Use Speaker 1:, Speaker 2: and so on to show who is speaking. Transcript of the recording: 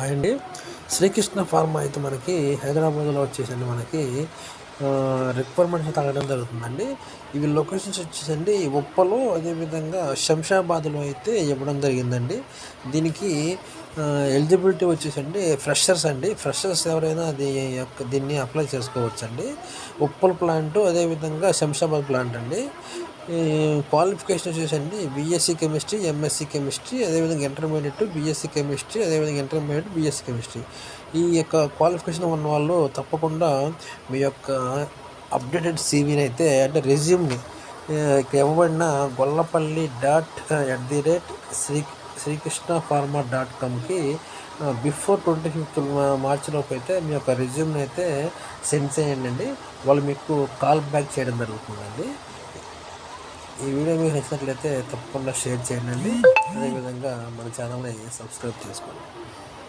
Speaker 1: అండి శ్రీకృష్ణ ఫార్మా అయితే మనకి హైదరాబాద్లో వచ్చేసండి మనకి రిక్వైర్మెంట్స్ తగ్గడం జరుగుతుందండి. ఇవి లొకేషన్స్ వచ్చేసండి ఉప్పలో, అదేవిధంగా శంషాబాద్లో అయితే ఇవ్వడం జరిగిందండి. దీనికి ఎలిజిబిలిటీ వచ్చేసండి ఫ్రెషర్స్ అండి. ఫ్రెషర్స్ ఎవరైనా దీన్ని అప్లై చేసుకోవచ్చండి. ఉప్పల్ ప్లాంట్, అదేవిధంగా శంషాబాద్ ప్లాంట్ అండి. ఈ క్వాలిఫికేషన్ వచ్చేసండి బీఎస్సీ కెమిస్ట్రీ, ఎంఎస్సీ కెమిస్ట్రీ, అదేవిధంగా ఇంటర్మీడియట్ బీఎస్సీ కెమిస్ట్రీ, అదేవిధంగా ఇంటర్మీడియట్ బీఎస్సీ కెమిస్ట్రీ. ఈ యొక్క క్వాలిఫికేషన్ ఉన్న వాళ్ళు తప్పకుండా మీ యొక్క అప్డేటెడ్ సీవీని అయితే అంటే రెజ్యూమ్ని ఇవ్వబడిన gollapalli.@శ్రీకృష్ణఫార్మా.comకి బిఫోర్ 25th మార్చిలోపు అయితే మీ యొక్క రెజ్యూమ్ని అయితే సెండ్ చేయండి అండి. వాళ్ళు మీకు కాల్ బ్యాక్ చేయడం జరుగుతుందండి. ఈ వీడియో మీకు నచ్చినట్లయితే తప్పకుండా షేర్ చేయండి. అదేవిధంగా మన ఛానల్ని సబ్స్క్రైబ్ చేసుకోండి.